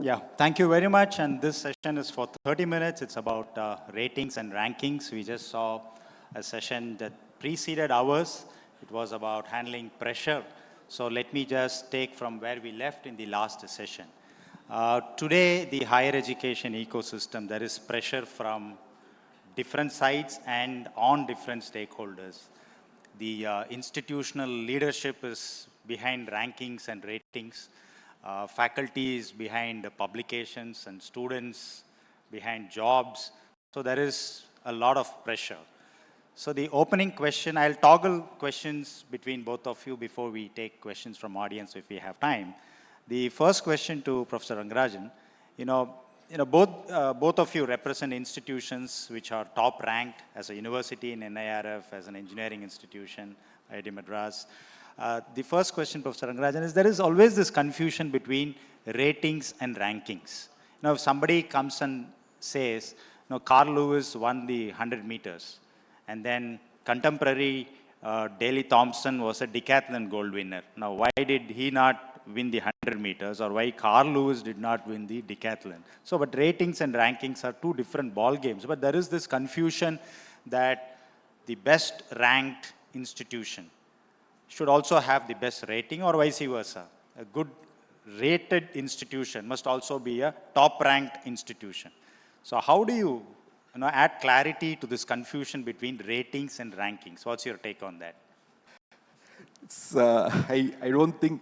Yeah, thank you very much. And this session is for 30 minutes. It's about ratings and rankings. We just saw a session that preceded ours. It was about handling pressure. So let me just take from where we left in the last session. Today, the higher education ecosystem, there is pressure from different sides and on different stakeholders. The institutional leadership is behind rankings and ratings. Faculty is behind publications and students behind jobs. So there is a lot of pressure. So the opening question, I'll toggle questions between both of you before we take questions from audience if we have time. The first question to Professor Rangarajan, both of you represent institutions which are top ranked as a university in NIRF, as an engineering institution, IIT Madras. The first question, Professor Rangarajan, is there is always this confusion between ratings and rankings. If somebody comes and says, Carl Lewis won the 100 meters, and then contemporary Daley Thompson was a decathlon gold winner. Now, why did he not win the 100 meters, or why Carl Lewis did not win the decathlon? So, but ratings and rankings are two different ball games. But there is this confusion that the best ranked institution should also have the best rating, or vice versa. A good rated institution must also be a top-ranked institution. So how do you, add clarity to this confusion between ratings and rankings? What's your take on that? It's, I don't think,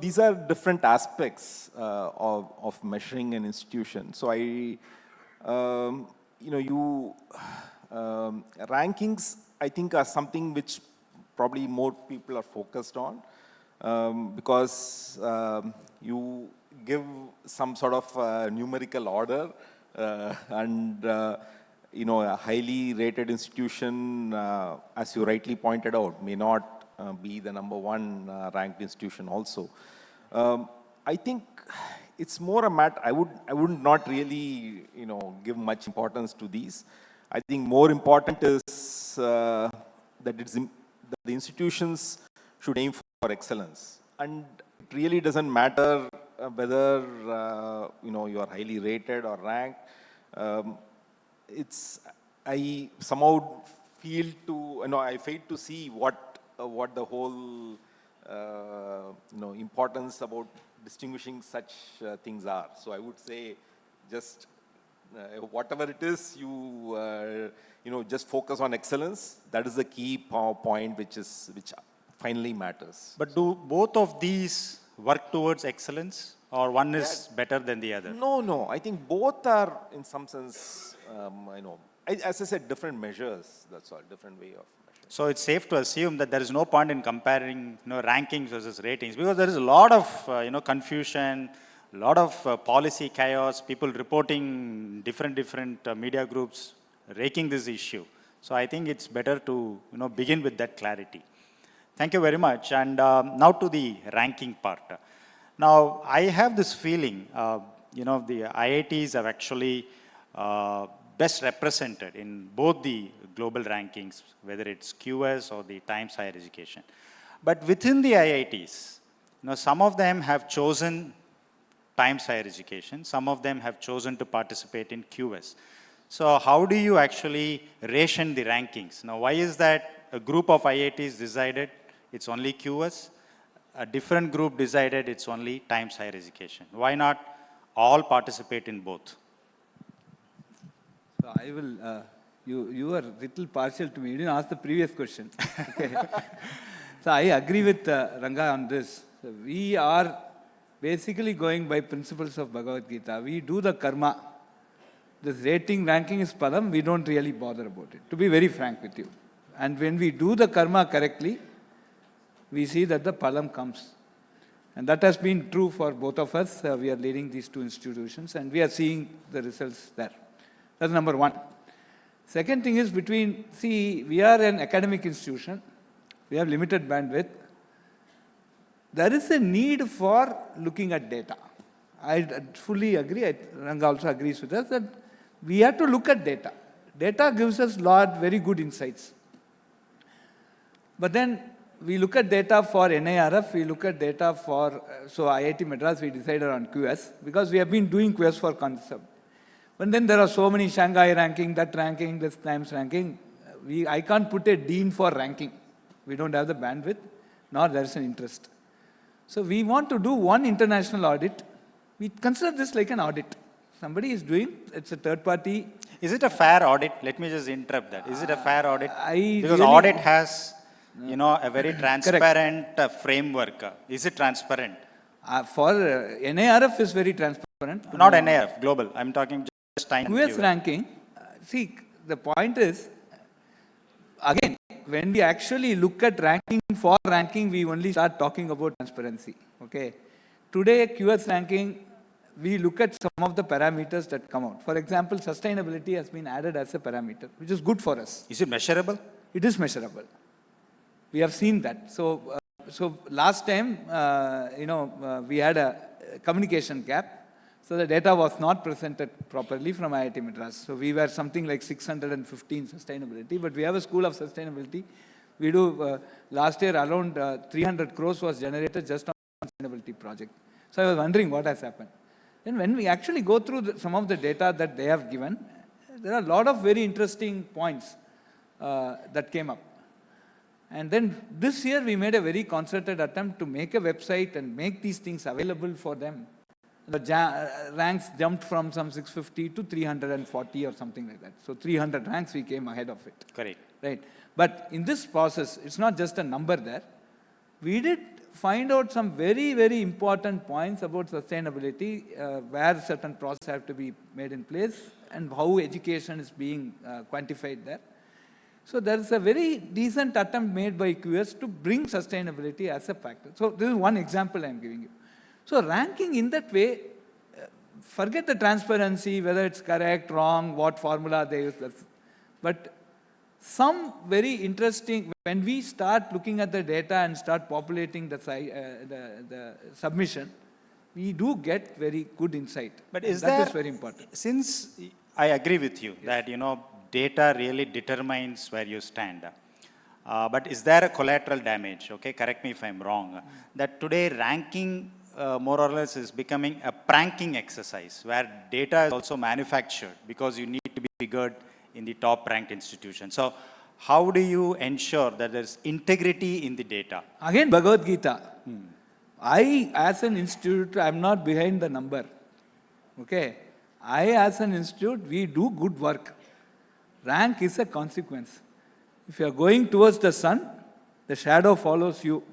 these are different aspects of measuring an institution. So rankings, I think, are something which probably more people are focused on because you give some sort of numerical order and a highly rated institution, as you rightly pointed out, may not be the number one ranked institution also. I think it's more a matter, I would not really give much importance to these. I think more important is that the institutions should aim for excellence, and it really doesn't matter whether you are highly rated or ranked. I somehow feel I fail to see what the whole importance about distinguishing such things are. So I would say just whatever it is, just focus on excellence. That is the key point which finally matters. But do both of these work towards excellence, or one is better than the other? No. I think both are, in some sense, as I said, different measures. That's all, different way of measuring. So it's safe to assume that there is no point in comparing rankings versus ratings, because there is a lot of confusion, a lot of policy chaos, people reporting different media groups raking this issue. So I think it's better to begin with that clarity. Thank you very much. And now to the ranking part. Now I have this feeling, the IITs have actually best represented in both the global rankings, whether it's QS or the Times Higher Education. But within the IITs, some of them have chosen Times Higher Education, some of them have chosen to participate in QS. So how do you actually ration the rankings? Now, why is that a group of IITs decided it's only QS, a different group decided it's only Times Higher Education? Why not all participate in both? So I will, you are a little partial to me. You didn't ask the previous question. Okay. So I agree with Ranga on this. So we are basically going by principles of Bhagavad Gita. We do the karma. This rating, ranking is param, we don't really bother about it, to be very frank with you. And when we do the karma correctly, we see that the palam comes. And that has been true for both of us. We are leading these two institutions and we are seeing the results there. That's number one. Second thing is we are an academic institution. We have limited bandwidth. There is a need for looking at data. I fully agree. Ranga also agrees with us that we have to look at data. Data gives us very good insights. But then we look at data for NIRF, we look at data for, so IIT Madras, we decided on QS, because we have been doing QS for concept. But then there are so many Shanghai ranking, this times ranking. I can't put a dean for ranking. We don't have the bandwidth, nor there is an interest. So we want to do one international audit. We consider this like an audit. Somebody is doing, it's a third party. Is it a fair audit? Let me just interrupt that. Is it a fair audit? Because really, audit has, a very transparent framework. Is it transparent? For NIRF is very transparent. Not NIRF, global. I'm talking just time. QS ranking, see, the point is, again, when we actually look at ranking for ranking, we only start talking about transparency. Okay. Today, QS ranking, we look at some of the parameters that come out. For example, sustainability has been added as a parameter, which is good for us. Is it measurable? It is measurable. We have seen that. So, last time, we had a communication gap. So the data was not presented properly from IIT Madras. So we were something like 615 sustainability, but we have a school of sustainability. We do, last year around 300 crores was generated just on sustainability project. So I was wondering what has happened. Then when we actually go through some of the data that they have given, there are a lot of very interesting points that came up. And then this year we made a very concerted attempt to make a website and make these things available for them. The ranks jumped from some 650 to 340 or something like that. So 300 ranks we came ahead of it. Correct. Right. But in this process, it's not just a number there. We did find out some very, very important points about sustainability, where certain processes have to be made in place and how education is being quantified there. So there is a very decent attempt made by QS to bring sustainability as a factor. So this is one example I am giving you. So ranking in that way, forget the transparency, whether it's correct, wrong, what formula they use. But some very interesting, when we start looking at the data and start populating the submission, we do get very good insight. But is that is very important. Since I agree with you that, data really determines where you stand. But is there a collateral damage? Okay, correct me if I'm wrong. That today ranking more or less is becoming a pranking exercise where data is also manufactured because you need to be figured in the top ranked institution. So how do you ensure that there's integrity in the data? Again, Bhagavad Gita. I, as an institute, I'm not behind the number. Okay. I, as an institute, we do good work. Rank is a consequence. If you are going towards the sun, the shadow follows you.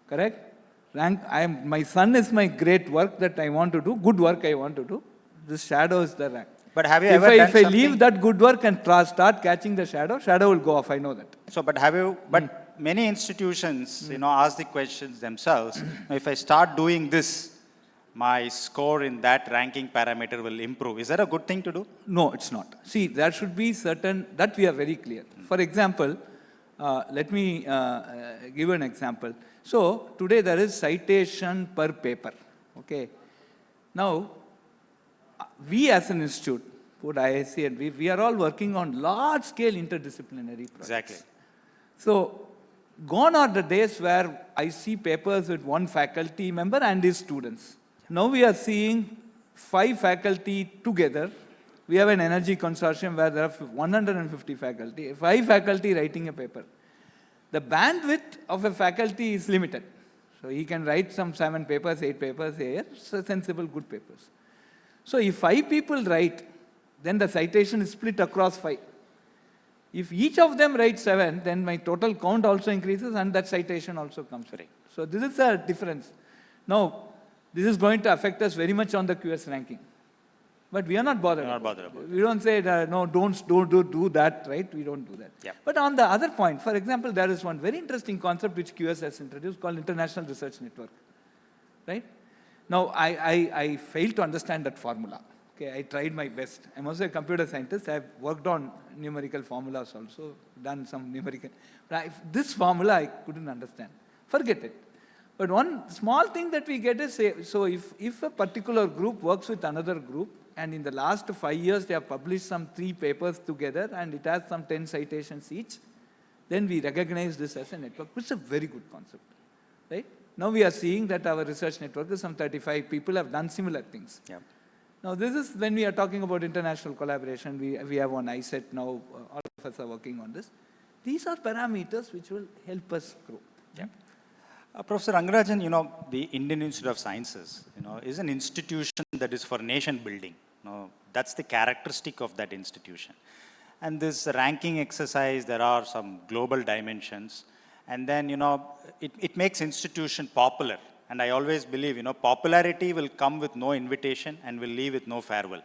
Correct? Rank, my sun is my great work that I want to do, good work I want to do. This shadow is the rank. But have you ever done if I leave that good work and start catching the shadow will go off, I know that. So, but have you, but many institutions, ask the questions themselves, if I start doing this, my score in that ranking parameter will improve. Is that a good thing to do? No, it's not. See, there should be certain, that we are very clear. For example, let me give an example. So, today there is citation per paper. Okay. Now, we as an institute, both IISc and we are all working on large-scale interdisciplinary projects. Exactly. So, gone are the days where I see papers with one faculty member and his students. Now we are seeing 5 faculty together. We have an energy consortium where there are 150 faculty, 5 faculty writing a paper. The bandwidth of a faculty is limited. So he can write some 7 papers, 8 papers here, so sensible, good papers. So if 5 people write, then the citation is split across 5. If each of them writes 7, then my total count also increases and that citation also comes. Right. So this is a difference. Now, this is going to affect us very much on the QS ranking. But we are not bothered. We don't say, no, don't do that, right? We don't do that. Yeah. But on the other point, for example, there is one very interesting concept which QS has introduced called International Research Network. Right? Now, I failed to understand that formula. Okay, I tried my best. I'm also a computer scientist. I've worked on numerical formulas also, done some numerical. But this formula I couldn't understand. Forget it. But one small thing that we get is, so if a particular group works with another group, and in the last 5 years they have published some 3 papers together, and it has some 10 citations each, then we recognize this as a network, which is a very good concept, right? Now we are seeing that our research network is some 35 people have done similar things. Yeah. Now this is when we are talking about international collaboration, we have one ISET now, all of us are working on this. These are parameters which will help us grow. Yeah. Professor Rangarajan, the Indian Institute of Sciences, is an institution that is for nation building. That's the characteristic of that institution. And this ranking exercise, there are some global dimensions. And then, it makes institution popular. And I always believe, popularity will come with no invitation and will leave with no farewell.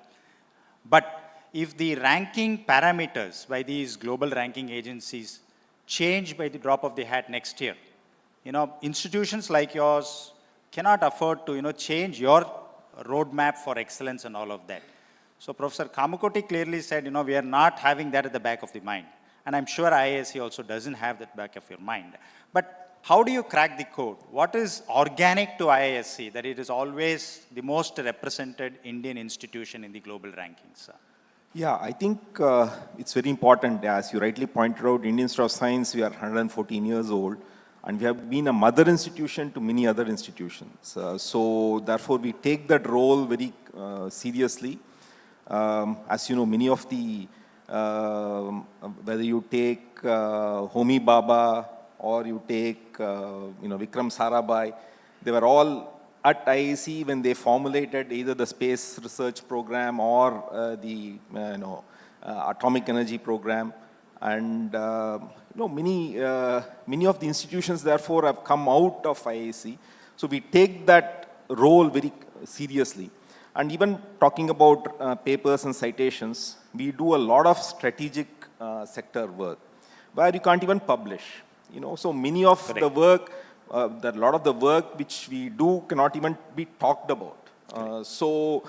But if the ranking parameters by these global ranking agencies change by the drop of the hat next year, institutions like yours cannot afford to, change your roadmap for excellence and all of that. So Professor Kamakoti clearly said, we are not having that at the back of the mind. And I'm sure IISc also doesn't have that back of your mind. But how do you crack the code? What is organic to IISc that it is always the most represented Indian institution in the global rankings? Yeah, I think it's very important. As you rightly pointed out, Indian Institute of Science, we are 114 years old. And we have been a mother institution to many other institutions. So therefore, we take that role very seriously. As you know, many of the, whether you take Homi Bhabha or you take, Vikram Sarabhai, they were all at IISc when they formulated either the space research program or the, atomic energy program. And, many of the institutions, therefore, have come out of IISc. So we take that role very seriously. And even talking about papers and citations, we do a lot of strategic sector work where you can't even publish. So many of Correct. the work, a lot of the work which we do cannot even be talked about. So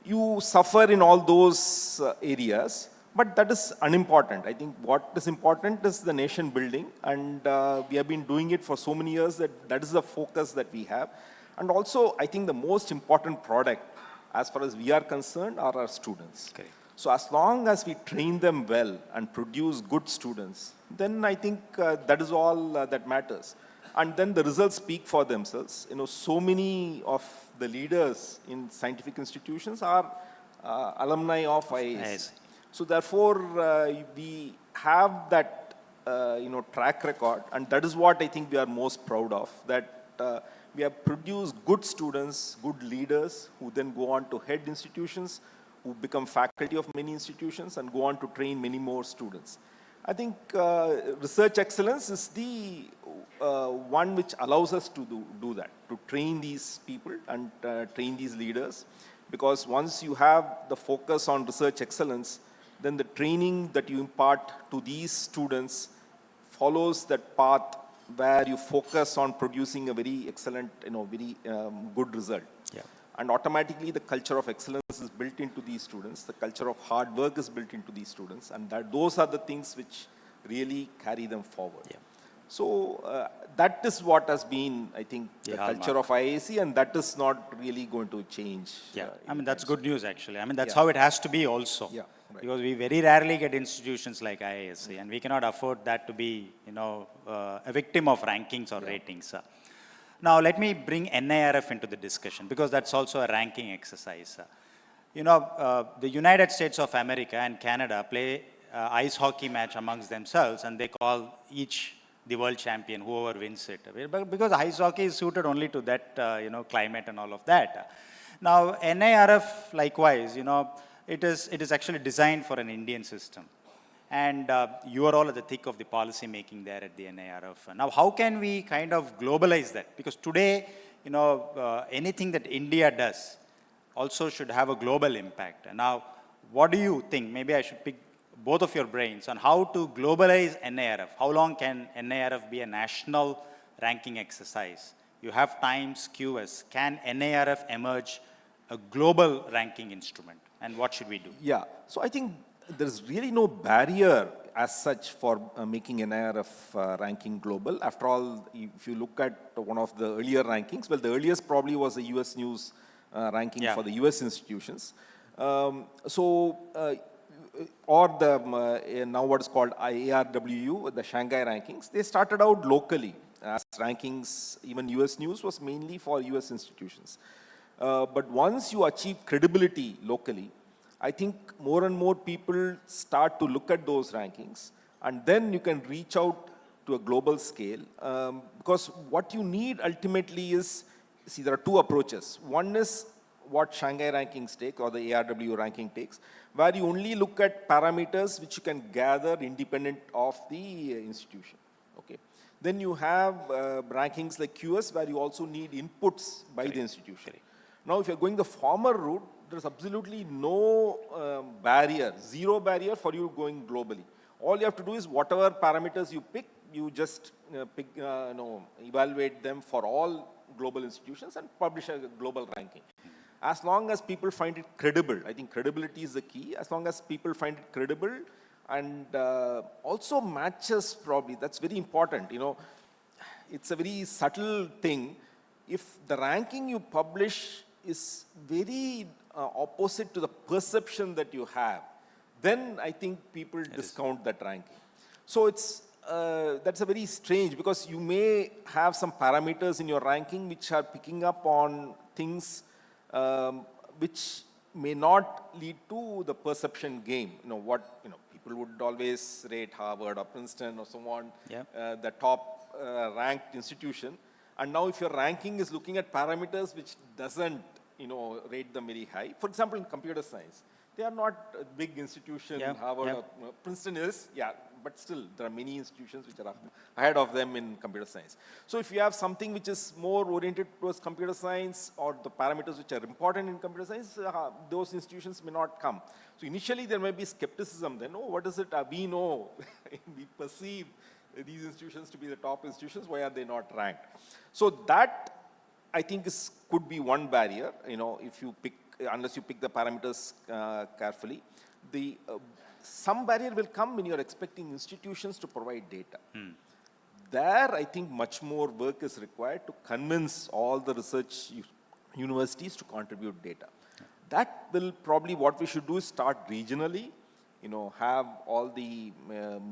you suffer in all those areas, but that is unimportant. I think what is important is the nation building, and we have been doing it for so many years that is the focus that we have. And also, I think the most important product, as far as we are concerned, are our students. Okay. So as long as we train them well and produce good students, then I think that is all that matters. And then the results speak for themselves. So many of the leaders in scientific institutions are alumni of IISc. So therefore, we have that, track record, and that is what I think we are most proud of, that we have produced good students, good leaders, who then go on to head institutions, who become faculty of many institutions, and go on to train many more students. I think research excellence is the one which allows us to do that, to train these people and train these leaders, because once you have the focus on research excellence, then the training that you impart to these students follows that path where you focus on producing a very excellent, very good result. Yeah. And automatically the culture of excellence is built into these students, the culture of hard work is built into these students, and those are the things which really carry them forward. Yeah. So that is what has been, I think, the culture of IISc, and that is not really going to change. Yeah, that's good news actually. That's Yeah. how it has to be also. Yeah, right. Because we very rarely get institutions like IISc, and we cannot afford that to be, a victim of rankings or ratings. Now, let me bring NIRF into the discussion, because that's also a ranking exercise. The United States of America and Canada play ice hockey match amongst themselves, and they call each the world champion, whoever wins it. Because ice hockey is suited only to that, climate and all of that. Now, NIRF, likewise, it is actually designed for an Indian system. And you are all at the thick of the policy making there at the NIRF. Now, how can we kind of globalize that? Because today, anything that India does also should have a global impact. And now, what do you think? Maybe I should pick both of your brains on how to globalize NIRF. How long can NIRF be a national ranking exercise? You have times, QS. Can NIRF emerge a global ranking instrument? And what should we do? Yeah, so I think there's really no barrier as such for making NIRF ranking global. After all, if you look at one of the earlier rankings, well, the earliest probably was the US News ranking for the US institutions. or the now what is called IARWU, the Shanghai rankings, they started out locally as rankings. Even US News was mainly for US institutions. But once you achieve credibility locally, I think more and more people start to look at those rankings, and then you can reach out to a global scale. Because what you need ultimately is, see, there are two approaches. One is what Shanghai rankings take, or the ARW ranking takes, where you only look at parameters which you can gather independent of the institution. Okay. Then you have rankings like QS, where you also need inputs by the institution. Now, if you're going the former route, there's absolutely no barrier, zero barrier for you going globally. All you have to do is whatever parameters you pick, you just evaluate them for all global institutions and publish a global ranking. As long as people find it credible, I think credibility is the key. As long as people find it credible and also matches probably, that's very important. It's a very subtle thing. If the ranking you publish is very opposite to the perception that you have, then I think people discount that ranking. So that's a very strange, because you may have some parameters in your ranking which are picking up on things which may not lead to the perception game. People would always rate Harvard or Princeton or someone, the top ranked institution. And now if your ranking is looking at parameters which doesn't, rate them very high. For example, in computer science, they are not a big institution. Harvard or Princeton is, but still there are many institutions which are ahead of them in computer science. So if you have something which is more oriented towards computer science, or the parameters which are important in computer science, those institutions may not come. So initially there may be skepticism then, what is it we know, we perceive these institutions to be the top institutions, why are they not ranked? So that, I think, could be one barrier, if you pick, unless you pick the parameters carefully. Some barrier will come when you're expecting institutions to provide data. There, I think much more work is required to convince all the research universities to contribute data. That will probably, what we should do is start regionally, have all the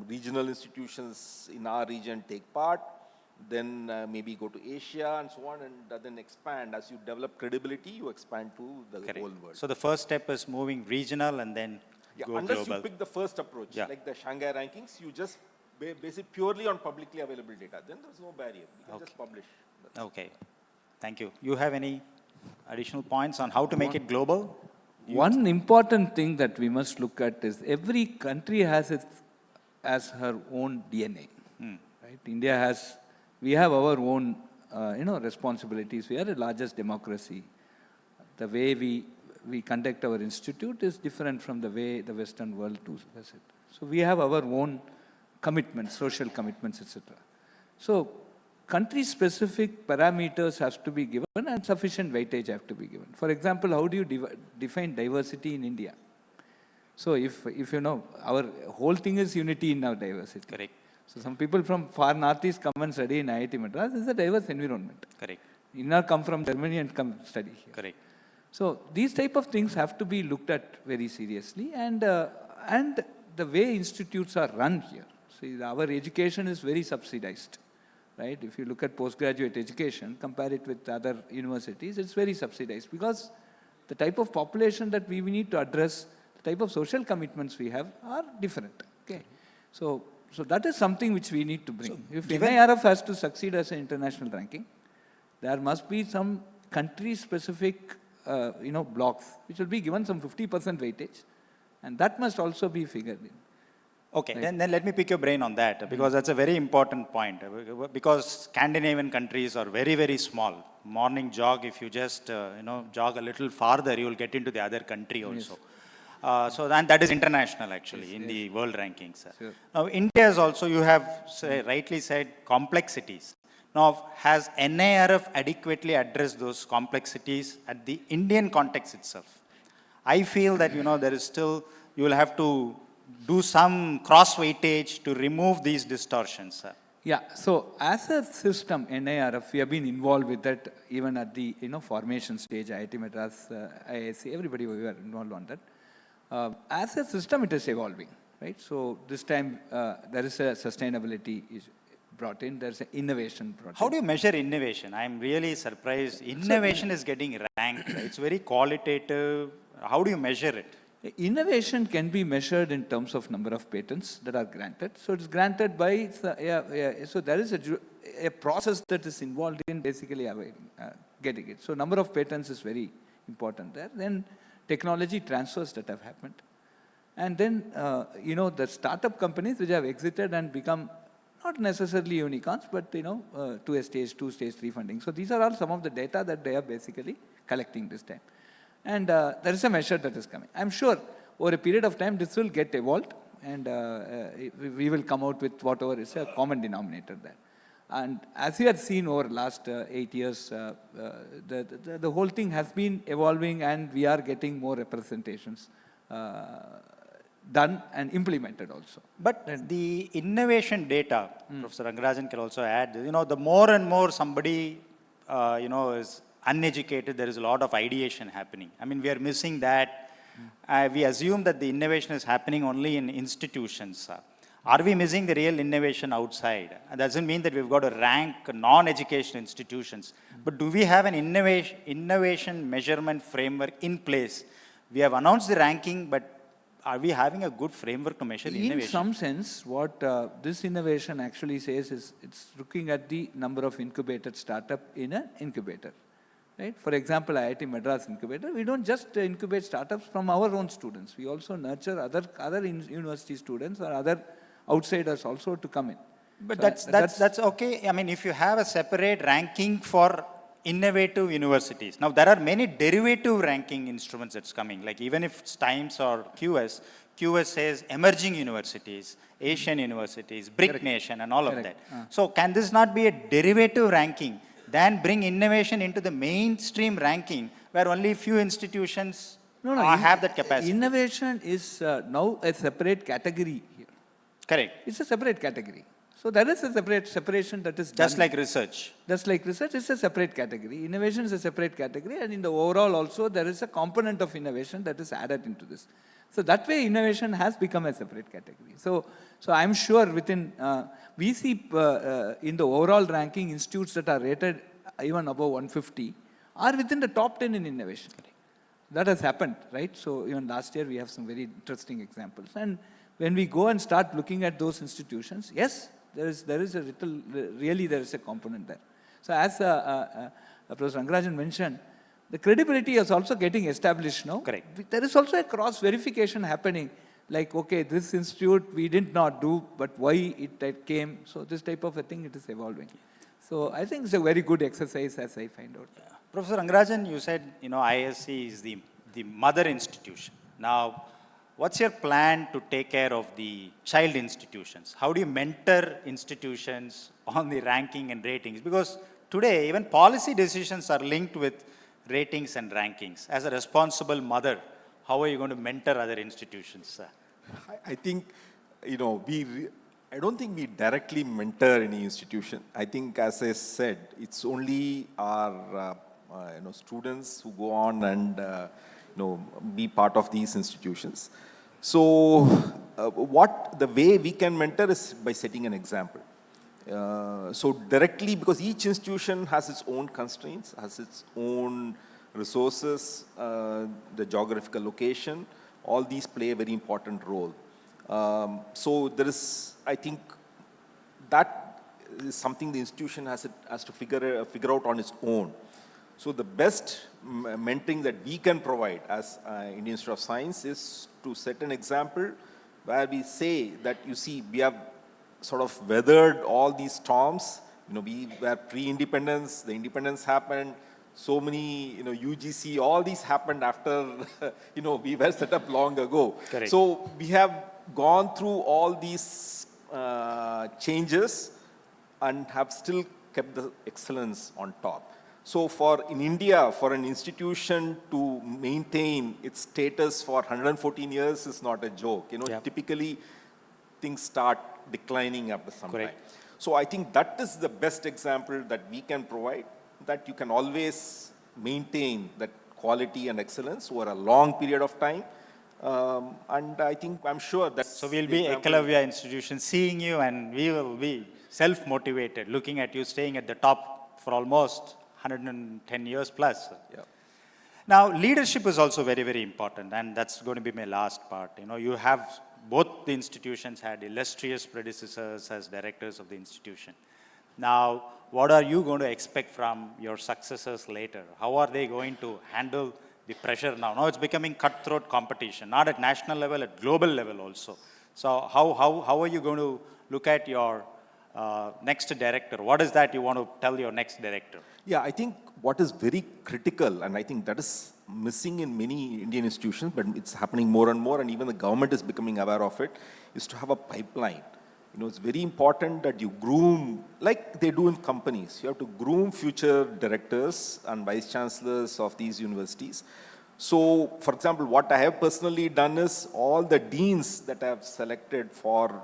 regional institutions in our region take part, then maybe go to Asia and so on, and then expand. As you develop credibility, you expand to the whole world. So the first step is moving regional and then go unless global. you pick the first approach, like the Shanghai rankings, you just base it purely on publicly available data. Then there's no barrier. You can just publish. Okay. Thank you. You have any additional points on how to make it global? One important thing that we must look at is every country has her own DNA. Right? We have our own, responsibilities. We are the largest democracy. The way we conduct our institute is different from the way the Western world does it. So we have our own commitments, social commitments, etc. So country-specific parameters have to be given and sufficient weightage have to be given. For example, how do you define diversity in India? So if our whole thing is unity in our diversity. Correct. So some people from far northeast come and study in IIT Madras. It's a diverse environment. Correct. Inner come from Germany and come study here. Correct. So these type of things have to be looked at very seriously, and the way institutes are run here. See, our education is very subsidized, right? If you look at postgraduate education, compare it with other universities, it's very subsidized, because the type of population that we need to address, the type of social commitments we have are different. Okay, so that is something which we need to bring. So if NIRF has to succeed as an international ranking, there must be some country-specific blocks, which will be given some 50% weightage, and that must also be figured in. Okay, right. Then let me pick your brain on that, because that's a very important point. Because Scandinavian countries are very, very small. Morning jog, if you just jog a little farther, you will get into the other country also. Yes. So then that is international actually in the world rankings. Sure. Now India is also, you have rightly said, complexities. Now, has NIRF adequately addressed those complexities at the Indian context itself? I feel that, there is still, you will have to do some cross-weightage to remove these distortions. Yeah, so as a system, NIRF, we have been involved with that even at the, formation stage, IIT Madras, IISc, everybody we were involved on that. As a system, it is evolving, right? So this time, there is a sustainability is brought in, there's an innovation brought in. How do you measure innovation? I'm really surprised. Innovation is getting ranked. It's very qualitative. How do you measure it? Innovation can be measured in terms of number of patents that are granted. So it's granted by, so there is a process that is involved in basically getting it. So number of patents is very important there. Then technology transfers that have happened. And then, the startup companies which have exited and become not necessarily unicorns, but, to a stage 2, stage 3 funding. So these are all some of the data that they are basically collecting this time. And there is a measure that is coming. I'm sure over a period of time, this will get evolved and we will come out with whatever is a common denominator there. And as you had seen over the last 8 years, the whole thing has been evolving and we are getting more representations done and implemented also. But the innovation data, Professor Rangarajan can also add, the more and more somebody, is uneducated, there is a lot of ideation happening. I mean, we are missing that. We assume that the innovation is happening only in institutions. Are we missing the real innovation outside? That doesn't mean that we've got to rank non-educational institutions. But do we have an innovation measurement framework in place? We have announced the ranking, but are we having a good framework to measure innovation? In some sense, what this innovation actually says is it's looking at the number of incubated startup in an incubator. Right? For example, IIT Madras incubator, we don't just incubate startups from our own students. We also nurture other university students or other outsiders also to come in. But So that's okay. I mean, if you have a separate ranking for innovative universities. Now, there are many derivative ranking instruments that's coming. Like even if it's Times or QS says emerging universities, Asian universities, BRIC nation and all of that. So can this not be a derivative ranking? Then bring innovation into the mainstream ranking where only few institutions have that capacity. Innovation is now a separate category here. Correct. It's a separate category. So there is a separation that is just done. like research. Just like research is a separate category. Innovation is a separate category, and in the overall also there is a component of innovation that is added into this. So that way innovation has become a separate category. So I'm sure within, we see in the overall ranking institutes that are rated even above 150 are within the top 10 in innovation. That has happened, right? So even last year we have some very interesting examples. And when we go and start looking at those institutions, yes, there is a little, really there is a component there. So as Professor Rangarajan mentioned, the credibility is also getting established now. Correct. There is also a cross-verification happening. Like, okay, this institute we did not do, but why it came. So this type of a thing, it is evolving. So I think it's a very good exercise as I find out. Professor Rangarajan, you said, IISc is the mother institution. Now, what's your plan to take care of the child institutions? How do you mentor institutions on the ranking and ratings? Because today, even policy decisions are linked with ratings and rankings. As a responsible mother, how are you going to mentor other institutions? I think, I don't think we directly mentor any institution. I think, as I said, it's only our students who go on and be part of these institutions. So the way we can mentor is by setting an example. So directly, because each institution has its own constraints, has its own resources, the geographical location, all these play a very important role. So there is, I think, that is something the institution has to figure out on its own. So the best mentoring that we can provide as Indian Institute of Science is to set an example where we say that, we have sort of weathered all these storms. We were pre-independence, the independence happened, so many, UGC, all these happened after, we were set up long ago. Correct. So we have gone through all these changes and have still kept the excellence on top. So in India, for an institution to maintain its status for 114 years is not a joke. Typically things start declining after some time. So I think that is the best example that we can provide, that you can always maintain that quality and excellence over a long period of time. And I think, I'm sure that. So we'll be Ekalavya institution seeing you, and we will be self-motivated, looking at you staying at the top for almost 110 years plus. Yeah. Now, leadership is also very, very important, and that's going to be my last part. You know, you have, both the institutions had illustrious predecessors as directors of the institution. Now, what are you going to expect from your successors later? How are they going to handle the pressure now? Now it's becoming cutthroat competition, not at national level, at global level also. So how are you going to look at your next director? What is that you want to tell your next director? Yeah, I think what is very critical, and I think that is missing in many Indian institutions, but it's happening more and more, and even the government is becoming aware of it, is to have a pipeline. You know, it's very important that you groom, like they do in companies. You have to groom future directors and vice chancellors of these universities. So, for example, what I have personally done is all the deans that I have selected for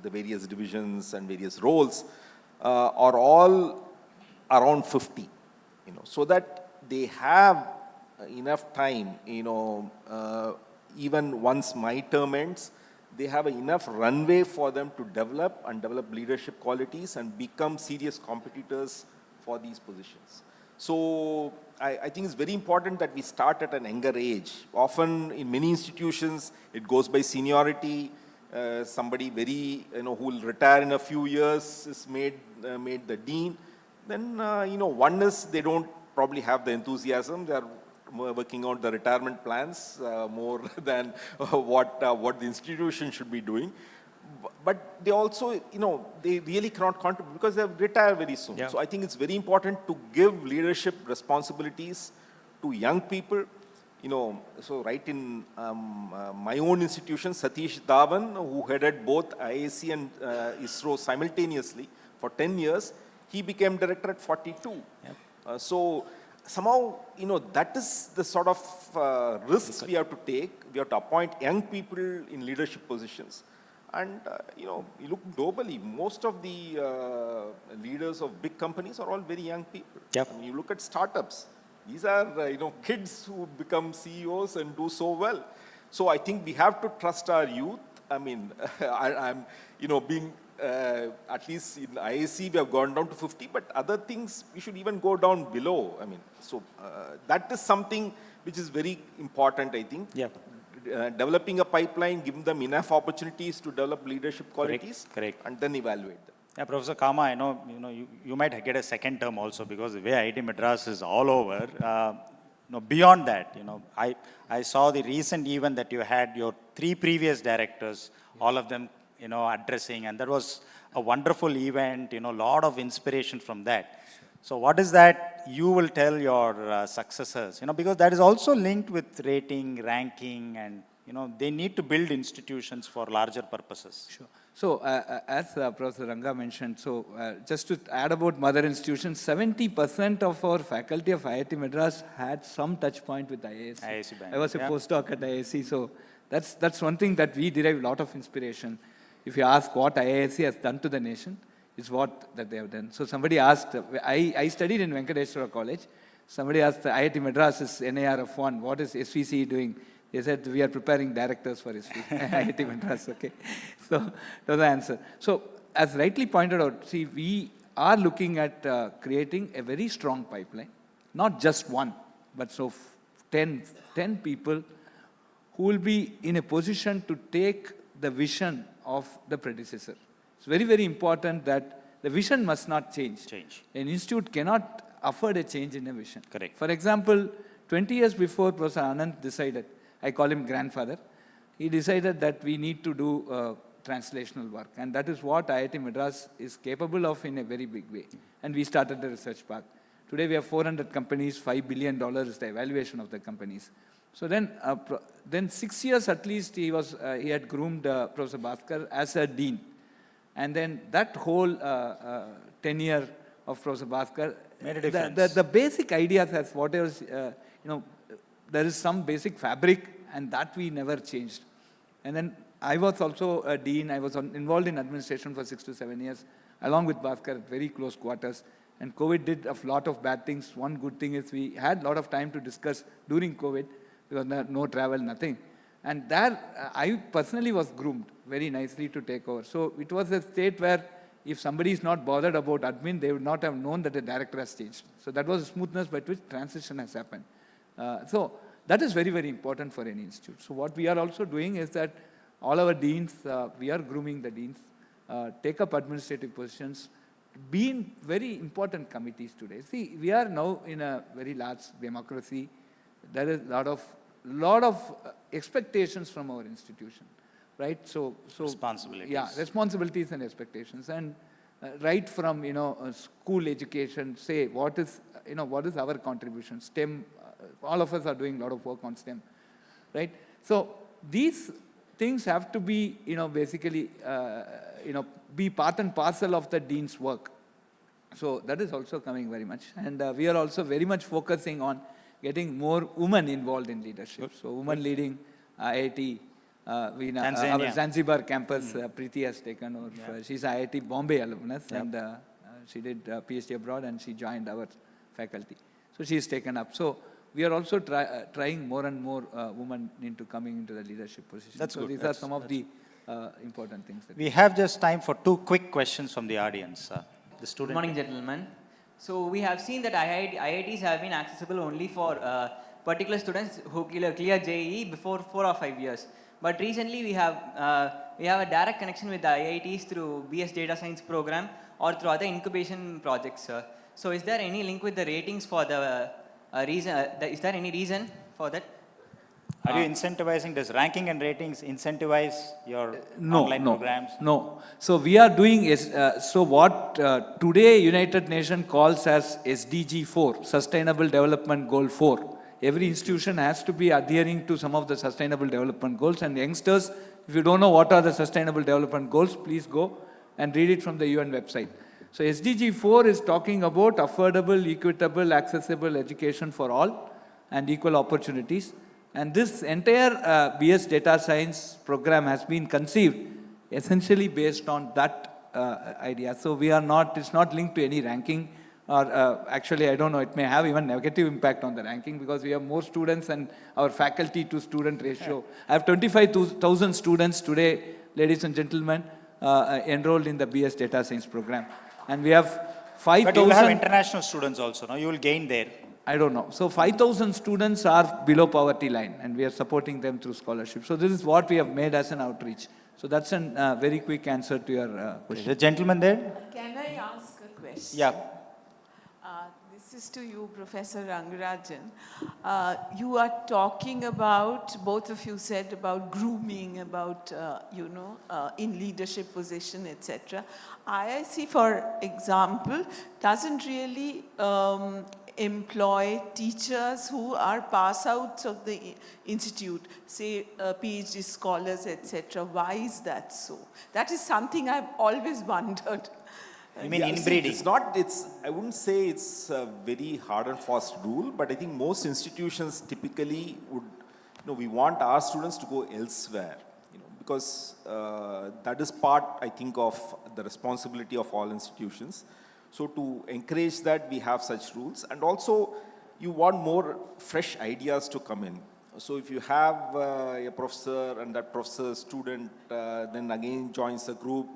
the various divisions and various roles are all around 50, you know, so that they have enough time, you know, even once my term ends, they have enough runway for them to develop leadership qualities and become serious competitors for these positions. So I think it's very important that we start at an younger age. Often in many institutions, it goes by seniority. Somebody very, you know, who will retire in a few years is made the dean. Then, you know, one is they don't probably have the enthusiasm. They are working on the retirement plans more than what the institution should be doing. But they also, you know, they really cannot contribute because they retire very soon. Yeah. So I think it's very important to give leadership responsibilities to young people. You know, so right in my own institution, Satish Dhawan, who headed both IISc and ISRO simultaneously for 10 years, he became director at 42. Yep. So somehow, you know, that is the sort of risks we have to take. We have to appoint young people in leadership positions. And, you know, you look globally, most of the leaders of big companies are all very young people. Yep. I mean, you look at startups. These are, you know, kids who become CEOs and do so well. So I think we have to trust our youth. I mean, I'm, you know, being, at least in IISc, we have gone down to 50, but other things, we should even go down below. I mean, so that is something which is very important, I think. Yeah. Developing a pipeline, giving them enough opportunities to develop leadership qualities, Correct. and then evaluate them. Yeah, Professor Kama, I know, you might get a second term also because the way IIT Madras is all over. Beyond that, I saw the recent event that you had your 3 previous directors, all of them, addressing, and that was a wonderful event, lot of inspiration from that. So what is that you will tell your successors, because that is also linked with rating, ranking, and, they need to build institutions for larger purposes. Sure. So, as Professor Ranga mentioned, so just to add about mother institutions, 70% of our faculty of IIT Madras had some touch point with IISc. I was a postdoc at IISc, so that's one thing that we derive a lot of inspiration. If you ask what IISc has done to the nation, it's what that they have done. So somebody asked, I studied in Venkateswara College. Somebody asked, IIT Madras' NAR of 1, what is SVC doing? They said, we are preparing directors for IIT Madras, okay? So that was the answer. So as rightly pointed out, see, we are looking at creating a very strong pipeline, not just one, but so 10 people who will be in a position to take the vision of the predecessor. It's very, very important that the vision must not change. An institute cannot afford a change in a vision. Correct. For example, 20 years before Professor Anand decided, I call him grandfather, he decided that we need to do translational work. And that is what IIT Madras is capable of in a very big way. And we started the research park. Today we have 400 companies, $5 billion is the evaluation of the companies. So then 6 years at least he had groomed Professor Bhaskar as a dean. And then that whole tenure of Professor Bhaskar, made a difference. The basic ideas as whatever, there is some basic fabric, and that we never changed. And then I was also a dean. I was involved in administration for 6 to 7 years, along with Bhaskar at very close quarters. And COVID did a lot of bad things. One good thing is we had a lot of time to discuss during COVID, because no travel, nothing. And there, I personally was groomed very nicely to take over. So it was a state where if somebody is not bothered about admin, they would not have known that the director has changed. So that was the smoothness by which transition has happened. So that is very, very important for any institute. So what we are also doing is that all our deans, we are grooming the deans, take up administrative positions, be in very important committees today. See, we are now in a very large democracy. There is a lot of expectations from our institution, right? So Responsibilities. Yeah, responsibilities and expectations, and right from school education. Say what is our contribution? STEM. All of us are doing a lot of work on STEM, right? So these things have to be basically be part and parcel of the dean's work. So that is also coming very much, and we are also very much focusing on getting more women involved in leadership. So women leading IIT, our Zanzibar campus, Preeti has taken over. She's IIT Bombay alumnus, and she did PhD abroad, and she joined our faculty. So she's taken up. So we are also trying more and more women into coming into the leadership position. That's so good. These are some of the important things. We have just time for 2 quick questions from the audience. The student. Good morning, gentlemen. So we have seen that IITs have been accessible only for particular students who clear JEE before 4 or 5 years. But recently we have a direct connection with the IITs through BS Data Science program or through other incubation projects. So is there any link with the ratings for the reason? Is there any reason for that? Are you incentivizing, does ranking and ratings incentivize your online programs? No. So we are doing what today United Nations calls as SDG 4, Sustainable Development Goal 4. Every institution has to be adhering to some of the Sustainable Development Goals, and youngsters, if you don't know what are the Sustainable Development Goals, please go and read it from the UN website. So SDG 4 is talking about affordable, equitable, accessible education for all and equal opportunities. And this entire BS Data Science program has been conceived essentially based on that idea. So it's not linked to any ranking, or actually I don't know, it may have even negative impact on the ranking because we have more students and our faculty to student ratio. I have 25,000 students today, ladies and gentlemen, enrolled in the BS Data Science program. And we have 5,000. But you will have international students also, no? You will gain there. I don't know. So 5,000 students are below poverty line, and we are supporting them through scholarship. So this is what we have made as an outreach. So that's a very quick answer to your question. The gentleman there? Can I ask a question? Yeah. This is to you, Professor Rangarajan. You are talking about, both of you said about grooming, about, in leadership position, etc. IISc, for example, doesn't really employ teachers who are pass outs of the institute, say PhD scholars, etc. Why is that so? That is something I've always wondered. You mean inbreeding? I wouldn't say it's a very hard and fast rule, but I think most institutions typically would, we want our students to go elsewhere, because that is part, I think, of the responsibility of all institutions. So to encourage that, we have such rules. And also, you want more fresh ideas to come in. So if you have a professor and that professor's student then again joins the group,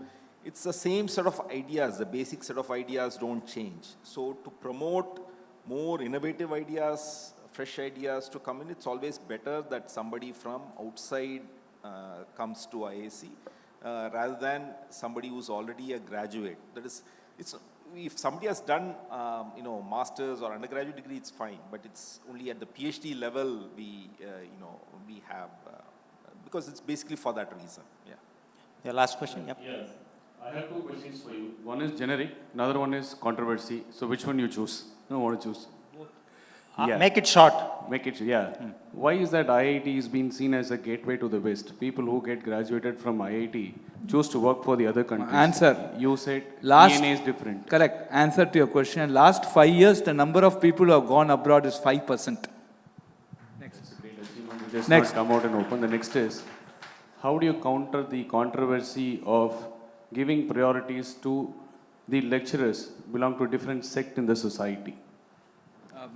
it's the same set of ideas. The basic set of ideas don't change. So to promote more innovative ideas, fresh ideas to come in, it's always better that somebody from outside comes to IISc rather than somebody who's already a graduate. That is, if somebody has done, master's or undergraduate degree, it's fine. But it's only at the PhD level we have, because it's basically for that reason. Yeah. Your last question? Yep. Yes. I have 2 questions for you. One is generic, another one is controversy. So which one you choose? No, want to choose? Make it short. Make it, Why is that IIT is being seen as a gateway to the West? People who get graduated from IIT choose to work for the other countries. Answer. You said DNA is different. Correct. Answer to your question. Last 5 years, the number of people who have gone abroad is 5%. Next. That's a great achievement. You just not come out and open. The next is, how do you counter the controversy of giving priorities to the lecturers belong to a different sect in the society?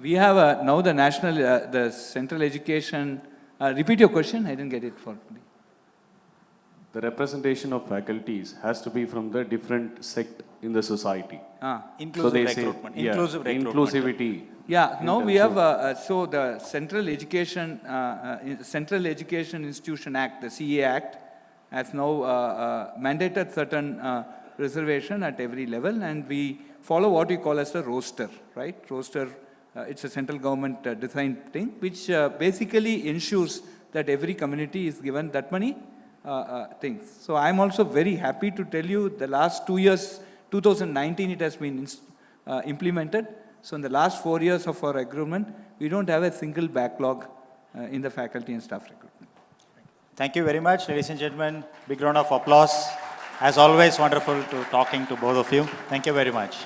We have now the national, the Central Education Repeat your question, I didn't get it for me. The representation of faculties has to be from the different sect in the society. Inclusive they recruitment. say, yeah, Inclusive recruitment. inclusivity. Yeah, in now we terms have, so the Central Education Institution Act, the CA Act, has now mandated certain reservation at every level, and we follow what we call as the roster, right? Roster, it's a central government designed thing, which basically ensures that every community is given that many things. So I'm also very happy to tell you the last 2 years, 2019 it has been implemented. So in the last 4 years of our agreement, we don't have a single backlog in the faculty and staff recruitment. Thank you very much, ladies and gentlemen. Big round of applause. As always, wonderful to talking to both of you. Thank you very much.